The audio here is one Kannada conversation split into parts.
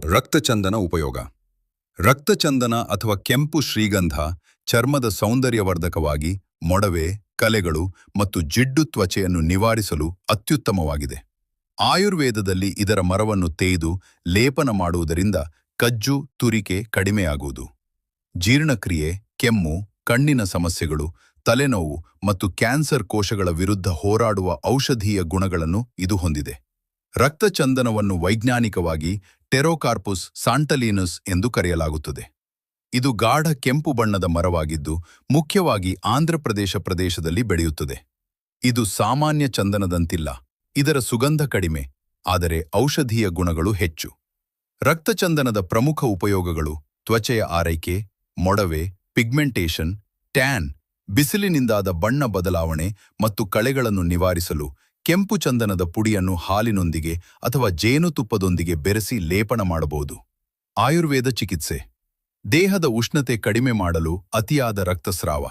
ರಕ್ತಚಂದನ ಉಪಯೋಗ. ರಕ್ತಚಂದನ ಅಥವಾ ಕೆಂಪು ಶ್ರೀಗಂಧ ಚರ್ಮದ ಸೌಂದರ್ಯವರ್ಧಕವಾಗಿ ಮೊಡವೆ, ಕಲೆಗಳು ಮತ್ತು ಜಿಡ್ಡು ತ್ವಚೆಯನ್ನು ನಿವಾರಿಸಲು ಅತ್ಯುತ್ತಮವಾಗಿದೆ. ಆಯುರ್ವೇದದಲ್ಲಿ ಇದರ ಮರವನ್ನು ತೇಯ್ದು ಲೇಪನ ಮಾಡುವುದರಿಂದ ಕಜ್ಜು, ತುರಿಕೆ ಕಡಿಮೆಯಾಗುವುದು. ಜೀರ್ಣಕ್ರಿಯೆ, ಕೆಮ್ಮು, ಕಣ್ಣಿನ ಸಮಸ್ಯೆಗಳು, ತಲೆನೋವು ಮತ್ತು ಕ್ಯಾನ್ಸರ್ ಕೋಶಗಳ ವಿರುದ್ಧ ಹೋರಾಡುವ ಔಷಧೀಯ ಗುಣಗಳನ್ನು ಇದು ಹೊಂದಿದೆ. ರಕ್ತಚಂದನವನ್ನು ವೈಜ್ಞಾನಿಕವಾಗಿ ಟೆರೋಕಾರ್ಪುಸ್ ಸಾಂಟಲೀನಸ್ ಎಂದು ಕರೆಯಲಾಗುತ್ತದೆ. ಇದು ಗಾಢ ಕೆಂಪು ಬಣ್ಣದ ಮರವಾಗಿದ್ದು ಮುಖ್ಯವಾಗಿ ಆಂಧ್ರಪ್ರದೇಶ ಪ್ರದೇಶದಲ್ಲಿ ಬೆಳೆಯುತ್ತದೆ. ಇದು ಸಾಮಾನ್ಯ ಚಂದನದಂತಿಲ್ಲ. ಇದರ ಸುಗಂಧ ಕಡಿಮೆ, ಆದರೆ ಔಷಧೀಯ ಗುಣಗಳು ಹೆಚ್ಚು. ರಕ್ತಚಂದನದ ಪ್ರಮುಖ ಉಪಯೋಗಗಳು: ತ್ವಚೆಯ ಆರೈಕೆ, ಮೊಡವೆ, ಪಿಗ್ಮೆಂಟೇಷನ್, ಟ್ಯಾನ್, ಬಿಸಿಲಿನಿಂದಾದ ಬಣ್ಣ ಬದಲಾವಣೆ ಮತ್ತು ಕಳೆಗಳನ್ನು ನಿವಾರಿಸಲು ಕೆಂಪು ಚಂದನದ ಪುಡಿಯನ್ನು ಹಾಲಿನೊಂದಿಗೆ ಅಥವಾ ಜೇನುತುಪ್ಪದೊಂದಿಗೆ ಬೆರೆಸಿ ಲೇಪನ ಮಾಡಬಹುದು. ಆಯುರ್ವೇದ ಚಿಕಿತ್ಸೆ: ದೇಹದ ಉಷ್ಣತೆ ಕಡಿಮೆ ಮಾಡಲು ಅತಿಯಾದ ರಕ್ತಸ್ರಾವ,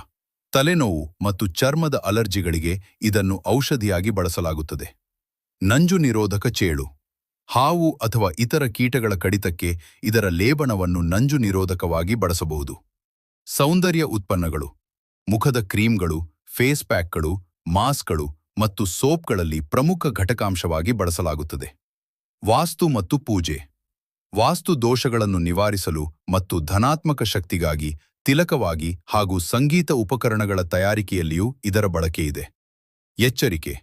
ತಲೆನೋವು ಮತ್ತು ಚರ್ಮದ ಅಲರ್ಜಿಗಳಿಗೆ ಇದನ್ನು ಔಷಧಿಯಾಗಿ ಬಳಸಲಾಗುತ್ತದೆ. ನಂಜು ನಿರೋಧಕ ಚೇಳು: ಹಾವು ಅಥವಾ ಇತರ ಕೀಟಗಳ ಕಡಿತಕ್ಕೆ ಇದರ ಲೇಪನವನ್ನು ನಂಜು ನಿರೋಧಕವಾಗಿ ಬಳಸಬಹುದು. ಸೌಂದರ್ಯ ಉತ್ಪನ್ನಗಳು: ಮುಖದ ಕ್ರೀಮ್ಗಳು, ಫೇಸ್ ಪ್ಯಾಕ್ಗಳು, ಮಾಸ್ಕ್ಗಳು ಮತ್ತು ಸೋಪ್ಗಳಲ್ಲಿ ಪ್ರಮುಖ ಘಟಕಾಂಶವಾಗಿ ಬಳಸಲಾಗುತ್ತದೆ. ವಾಸ್ತು ಮತ್ತು ಪೂಜೆ: ವಾಸ್ತು ದೋಷಗಳನ್ನು ನಿವಾರಿಸಲು ಮತ್ತು ಧನಾತ್ಮಕ ಶಕ್ತಿಗಾಗಿ ತಿಲಕವಾಗಿ ಹಾಗೂ ಸಂಗೀತ ಉಪಕರಣಗಳ ತಯಾರಿಕೆಯಲ್ಲಿಯೂ ಇದರ ಬಳಕೆಯಿದೆ. ಎಚ್ಚರಿಕೆ: